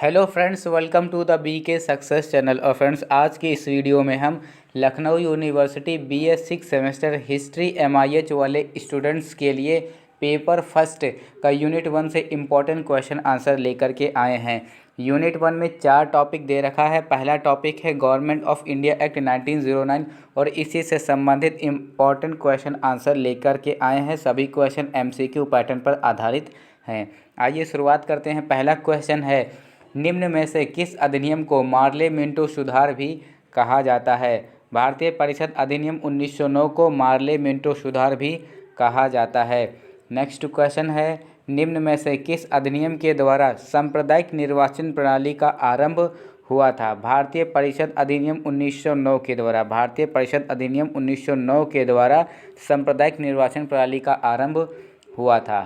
Hello friends, welcome to the BK success channel. और friends, आज की इस वीडियो में हम Lucknow university BS 6 semester history MIH वाले स्टूडेंट्स के लिए पेपर फर्स्ट का यूनिट 1 से इम्पोर्टेंट क्वेश्चन आंसर लेकर के आए हैं। यूनिट 1 में 4 टॉपिक दे रखा है। पहला टॉपिक है गवर्नमेंट ऑफ इंडिया एक्ट 1909 और इसी से संबंधित इम्पोर्टेंट क्वेश्चन आंसर लेकर के आए हैं। सभी क्वेश्चन MCQ पैटर्न पर आधारित हैं। आइए शुरुआत करते हैं। पहला क्वेश्चन है, निम्न में से किस अधिनियम को मार्ले मिंटो सुधार भी कहा जाता है? भारतीय परिषद अधिनियम 1909 को मार्ले मिंटो सुधार भी कहा जाता है। नेक्स्ट क्वेश्चन है, निम्न में से किस अधिनियम के द्वारा सांप्रदायिक निर्वाचन प्रणाली का आरंभ हुआ था? भारतीय परिषद अधिनियम 1909 के द्वारा। भारतीय परिषद अधिनियम 1909 के द्वारा सांप्रदायिक निर्वाचन प्रणाली का आरंभ हुआ था।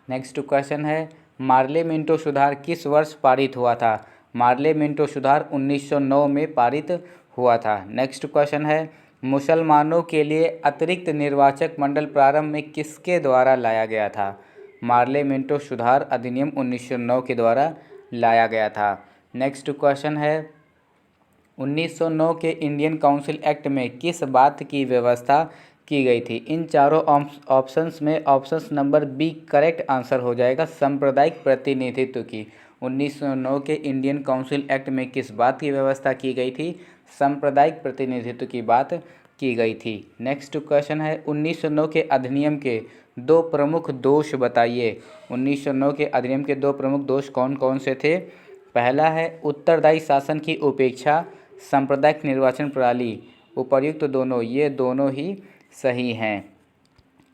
नेक्स्ट क्वेश्चन है, मार्ले मिंटो सुधार किस वर्ष पारित हुआ था? मार्ले मिंटो सुधार 1909 में पारित हुआ था। नेक्स्ट क्वेश्चन है, मुसलमानों के लिए अतिरिक्त निर्वाचक मंडल प्रारंभ में किसके द्वारा लाया गया था? मार्ले मिंटो सुधार अधिनियम 1909 के द्वारा लाया गया था। नेक्स्ट क्वेश्चन है, 1909 के इंडियन काउंसिल एक्ट में किस बात की व्यवस्था की गई थी? इन चारों ऑप्शंस में options number B correct answer हो जाएगा, सांप्रदायिक प्रतिनिधित्व की। 1909 के इंडियन काउंसिल एक्ट में किस बात की व्यवस्था की गई थी? सांप्रदायिक प्रतिनिधित्व की बात की गई थी। नेक्स्ट क्वेश्चन है, 1909 के अधिनियम के 2 प्रमुख दोष बताइए। 1909 के अधिनियम के 2 प्रमुख दोष कौन कौन से थे? पहला है उत्तरदायी शासन की उपेक्षा, सांप्रदायिक निर्वाचन प्रणाली। उपर्युक्त दोनों, ये दोनों ही सही हैं।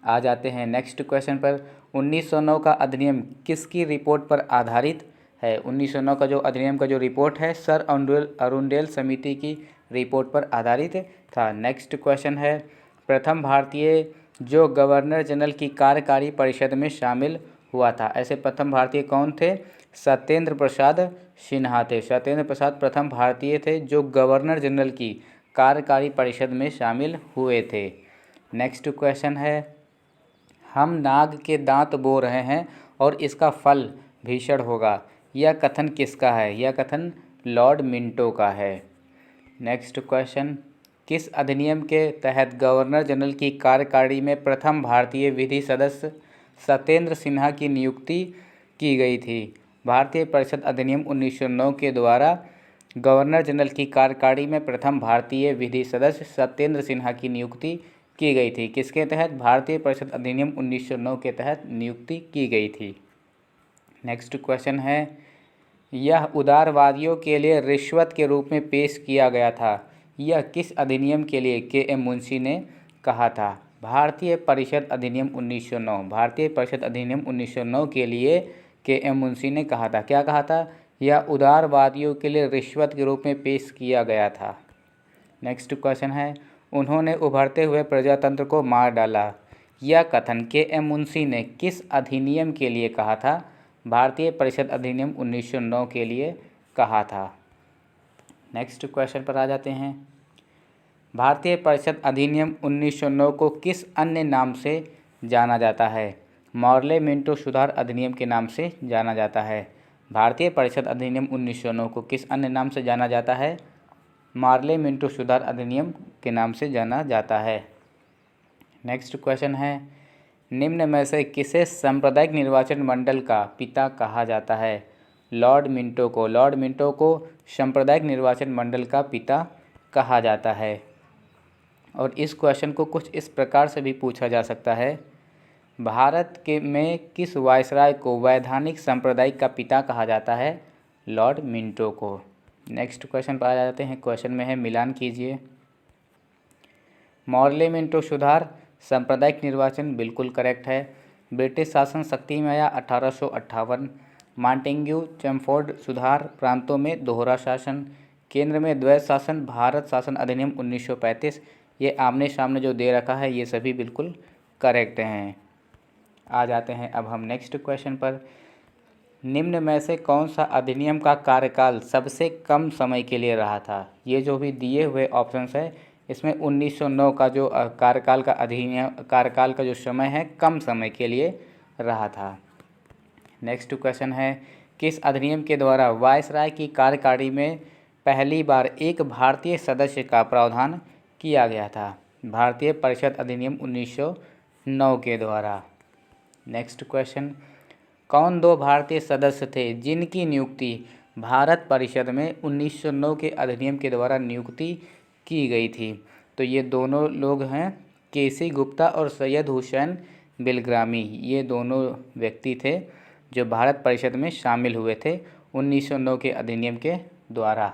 आ जाते हैं नेक्स्ट क्वेश्चन पर। 1909 का अधिनियम किसकी रिपोर्ट पर आधारित है? 1909 का जो अधिनियम का जो रिपोर्ट है, सर अरुंडेल समिति की रिपोर्ट पर आधारित था। नेक्स्ट क्वेश्चन है, प्रथम भारतीय जो गवर्नर जनरल की कार्यकारी परिषद में शामिल हुआ था, ऐसे प्रथम भारतीय कौन थे? सत्येंद्र प्रसाद सिन्हा थे। सत्येंद्र प्रसाद प्रथम भारतीय थे जो गवर्नर जनरल की कार्यकारी परिषद में शामिल हुए थे। नेक्स्ट क्वेश्चन है, हम नाग के दांत बो रहे हैं और इसका फल भीषण होगा, यह कथन किसका है? यह कथन लॉर्ड मिंटो का है। नेक्स्ट क्वेश्चन, किस अधिनियम के तहत गवर्नर जनरल की कार्यकारिणी में प्रथम भारतीय विधि सदस्य सत्येंद्र सिन्हा की नियुक्ति की गई थी? भारतीय परिषद अधिनियम 1909 के द्वारा गवर्नर जनरल की कार्यकारिणी में प्रथम भारतीय विधि सदस्य सत्येंद्र सिन्हा की नियुक्ति की गई थी। किसके तहत? भारतीय परिषद अधिनियम 1909 के तहत नियुक्ति की गई थी। नेक्स्ट क्वेश्चन है, यह उदारवादियों के लिए रिश्वत के रूप में पेश किया गया था, यह किस अधिनियम के लिए KM मुंशी ने कहा था? भारतीय परिषद अधिनियम 1909। भारतीय परिषद अधिनियम 1909 के लिए KM मुंशी ने कहा था। क्या कहा था? यह उदारवादियों के लिए रिश्वत के रूप में पेश किया गया था। नेक्स्ट क्वेश्चन है, उन्होंने उभरते हुए प्रजातंत्र को मार डाला, यह कथन KM मुंशी ने किस अधिनियम के लिए कहा था? भारतीय परिषद अधिनियम 1909 के लिए कहा था। नेक्स्ट क्वेश्चन पर आ जाते हैं। भारतीय परिषद अधिनियम 1909 को किस अन्य नाम से जाना जाता है? मार्ले मिंटो सुधार अधिनियम के नाम से जाना जाता है। भारतीय परिषद अधिनियम 1909 को किस अन्य नाम से जाना जाता है? मार्ले मिंटो सुधार अधिनियम के नाम से जाना जाता है। नेक्स्ट क्वेश्चन है, निम्न में से किसे सांप्रदायिक निर्वाचन मंडल का पिता कहा जाता है? लॉर्ड मिंटो को। लॉर्ड मिंटो को सांप्रदायिक निर्वाचन मंडल का पिता कहा जाता है। और इस क्वेश्चन को कुछ इस प्रकार से भी पूछा जा सकता है, भारत के में किस वायसराय को वैधानिक सांप्रदायिक का पिता कहा जाता है? लॉर्ड मिंटो को। नेक्स्ट क्वेश्चन पर आ जाते हैं। क्वेश्चन में है, मिलान कीजिए। मार्ले मिंटो सुधार सांप्रदायिक निर्वाचन बिल्कुल करेक्ट है। ब्रिटिश शासन शक्ति में आया 1858। मॉन्टेग्यू चैमफोर्ड सुधार प्रांतों में दोहरा शासन। केंद्र में द्वैत शासन। भारत शासन अधिनियम 1935। ये आमने सामने जो दे रखा है ये सभी बिल्कुल करेक्ट हैं। आ जाते हैं अब हम नेक्स्ट क्वेश्चन पर। निम्न में से कौन सा अधिनियम का कार्यकाल सबसे कम समय के लिए रहा था? ये जो भी दिए हुए ऑप्शंस है इसमें 1909 का जो कार्यकाल का जो समय है कम समय के लिए रहा था। नेक्स्ट क्वेश्चन है, किस अधिनियम के द्वारा वायसराय की कार्यकारिणी में पहली बार एक भारतीय सदस्य का प्रावधान किया गया था? भारतीय परिषद अधिनियम 1909 के द्वारा। नेक्स्ट क्वेश्चन, कौन दो भारतीय सदस्य थे जिनकी नियुक्ति भारत परिषद में 1909 के अधिनियम के द्वारा नियुक्ति की गई थी? तो ये दोनों लोग हैं केसी गुप्ता और सैयद हुसैन बिलग्रामी। ये दोनों व्यक्ति थे जो भारत परिषद में शामिल हुए थे 1909 के अधिनियम के द्वारा।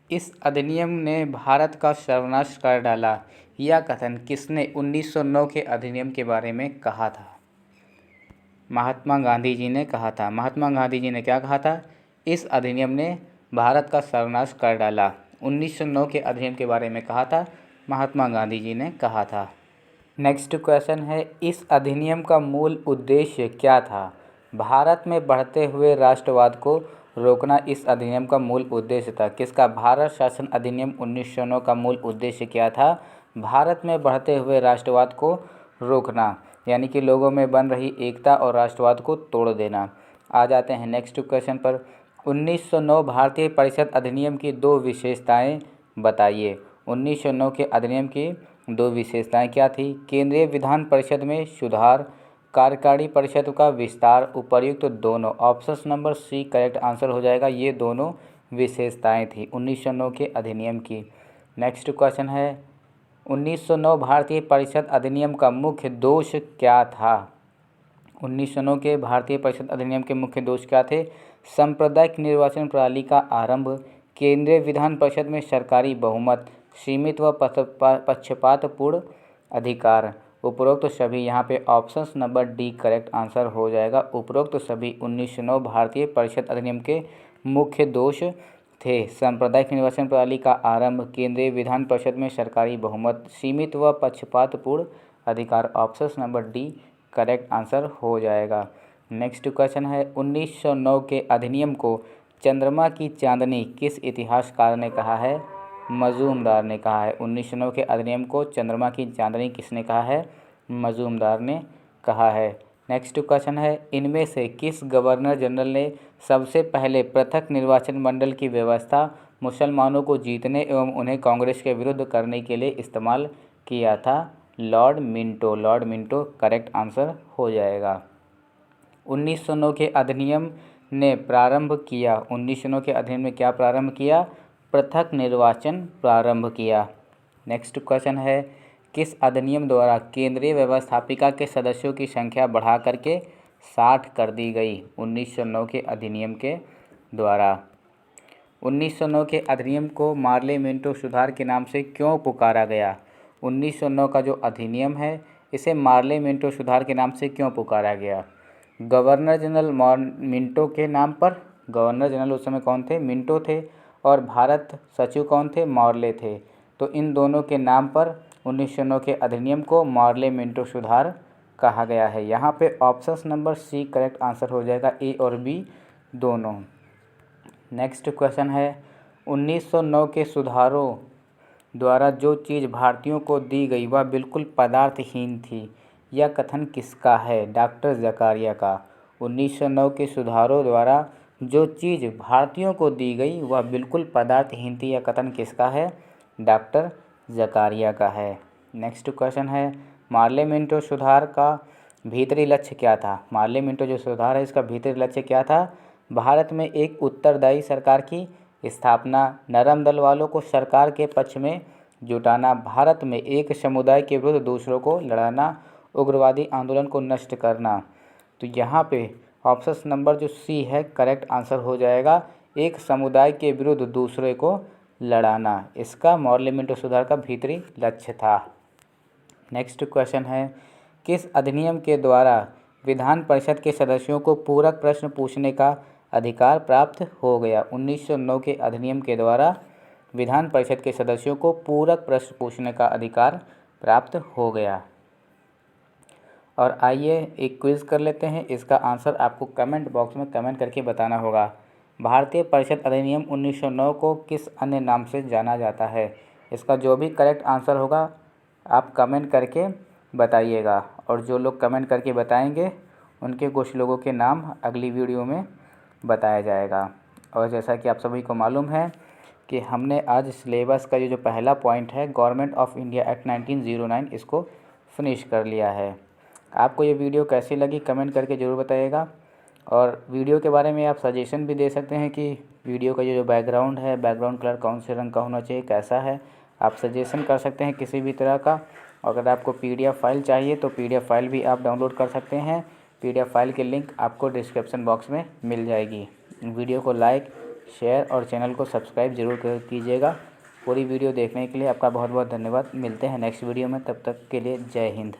इस अधिनियम ने भारत का सर्वनाश कर डाला, यह कथन किसने 1909 के अधिनियम के बारे में कहा था? महात्मा गांधी जी ने कहा था। महात्मा गांधी जी ने क्या कहा था? इस अधिनियम ने भारत का सर्वनाश कर डाला। 1909 के अधिनियम के बारे में कहा था, महात्मा गांधी जी ने कहा था। नेक्स्ट क्वेश्चन है, इस अधिनियम का मूल उद्देश्य क्या था? भारत में बढ़ते हुए राष्ट्रवाद को रोकना इस अधिनियम का मूल उद्देश्य था। किसका? भारत शासन अधिनियम 1909 का मूल उद्देश्य क्या था? भारत में बढ़ते हुए राष्ट्रवाद को रोकना, यानी कि लोगों में बन रही एकता और राष्ट्रवाद को तोड़ देना। आ जाते हैं नेक्स्ट क्वेश्चन पर। 1909 भारतीय परिषद अधिनियम की दो विशेषताएं बताइए। 1909 के अधिनियम की दो विशेषताएं क्या थी? केंद्रीय विधान परिषद में सुधार, कार्यकारिणी परिषद का विस्तार, उपर्युक्त दोनों। Option number C correct answer हो जाएगा। ये दोनों विशेषताएं थी 1909 के अधिनियम की। नेक्स्ट क्वेश्चन है, 1909 भारतीय परिषद अधिनियम का मुख्य दोष क्या था? 1909 के भारतीय परिषद अधिनियम के मुख्य दोष क्या थे? सांप्रदायिक निर्वाचन प्रणाली का आरंभ, केंद्रीय विधान परिषद में सरकारी बहुमत, सीमित व पक्षपातपूर्ण अधिकार। उपरोक्त सभी, यहाँ पे option number D correct answer हो जाएगा। उपरोक्त सभी 1909 भारतीय परिषद अधिनियम के मुख्य दोष थे। सांप्रदायिक निर्वाचन प्रणाली का आरंभ, केंद्रीय विधान परिषद में सरकारी बहुमत, सीमित व पक्षपातपूर्ण अधिकार। Option number D correct answer हो जाएगा। नेक्स्ट क्वेश्चन है, 1909 के अधिनियम को चंद्रमा की चांदनी किस इतिहासकार ने कहा है? मजूमदार ने कहा है। 1909 के अधिनियम को चंद्रमा की चांदनी किसने कहा है? मजूमदार ने कहा है। नेक्स्ट क्वेश्चन है, इनमें से किस गवर्नर जनरल ने सबसे पहले पृथक निर्वाचन मंडल की व्यवस्था मुसलमानों को जीतने एवं उन्हें कांग्रेस के विरुद्ध करने के लिए इस्तेमाल किया था? Lord Minto. Lord Minto correct answer हो जाएगा। 1909 के अधिनियम ने प्रारंभ किया। 1909 के अधिनियम ने क्या प्रारंभ किया? पृथक निर्वाचन प्रारंभ किया। नेक्स्ट क्वेश्चन है, किस अधिनियम द्वारा केंद्रीय व्यवस्थापिका के सदस्यों की संख्या बढ़ा करके 60 कर दी गई? 1909 के अधिनियम के द्वारा। 1909 के अधिनियम को मार्ले मिंटो सुधार के नाम से क्यों पुकारा गया? 1909 का जो अधिनियम है इसे मार्ले मिंटो सुधार के नाम से क्यों पुकारा गया? गवर्नर जनरल मिंटो के नाम पर। गवर्नर जनरल उस समय कौन थे? मिंटो थे। और भारत सचिव कौन थे? मार्ले थे। तो इन दोनों के नाम पर 1909 के अधिनियम को मार्ले मिंटो सुधार कहा गया है। यहाँ पे option number C correct answer हो जाएगा, ए और बी दोनों। नेक्स्ट क्वेश्चन है, 1909 के सुधारों द्वारा जो चीज़ भारतीयों को दी गई वह बिल्कुल पदार्थहीन थी, यह कथन किसका है? डॉक्टर ज़कारिया का। 1909 के सुधारों द्वारा जो चीज़ भारतीयों को दी गई वह बिल्कुल पदार्थहीन थी, यह कथन किसका है? डॉक्टर ज़कारिया का है। नेक्स्ट क्वेश्चन है, मार्ले मिंटो सुधार का भीतरी लक्ष्य क्या था? मार्ले मिंटो जो सुधार है इसका भीतरी लक्ष्य क्या था? भारत में एक उत्तरदायी सरकार की स्थापना, नरम दल वालों को सरकार के पक्ष में जुटाना, भारत में एक समुदाय के विरुद्ध दूसरों को लड़ाना, उग्रवादी आंदोलन को नष्ट करना। तो यहाँ पे ऑप्शन नंबर जो सी है करेक्ट आंसर हो जाएगा, एक समुदाय के विरुद्ध दूसरे को लड़ाना। इसका मार्ले मिंटो सुधार का भीतरी लक्ष्य था। नेक्स्ट क्वेश्चन है, किस अधिनियम के द्वारा विधान परिषद के सदस्यों को पूरक प्रश्न पूछने का अधिकार प्राप्त हो गया? 1909 के अधिनियम के द्वारा विधान परिषद के सदस्यों को पूरक प्रश्न पूछने का अधिकार प्राप्त हो गया। और आइए एक क्विज़ कर लेते हैं, इसका आंसर आपको कमेंट बॉक्स में कमेंट करके बताना होगा। भारतीय परिषद अधिनियम 1909 को किस अन्य नाम से जाना जाता है? इसका जो भी करेक्ट आंसर होगा आप कमेंट करके बताइएगा, और जो लोग कमेंट करके बताएंगे उनके कुछ लोगों के नाम अगली वीडियो में बताया जाएगा। और जैसा कि आप सभी को मालूम है कि हमने आज सिलेबस का जो पहला पॉइंट है गवर्नमेंट ऑफ इंडिया एक्ट 1909 इसको फिनिश कर लिया है। आपको ये वीडियो कैसी लगी कमेंट करके ज़रूर बताइएगा। और वीडियो के बारे में आप सजेशन भी दे सकते हैं कि वीडियो का जो बैकग्राउंड है, बैकग्राउंड कलर कौन से रंग का होना चाहिए, कैसा है, आप सजेशन कर सकते हैं किसी भी तरह का। अगर आपको PDF फाइल चाहिए तो PDF फाइल भी आप डाउनलोड कर सकते हैं। PDF फाइल की लिंक आपको डिस्क्रिप्शन बॉक्स में मिल जाएगी। वीडियो को लाइक, शेयर और चैनल को सब्सक्राइब जरूर कीजिएगा। पूरी वीडियो देखने के लिए आपका बहुत बहुत धन्यवाद। मिलते हैं नेक्स्ट वीडियो में, तब तक के लिए जय हिंद।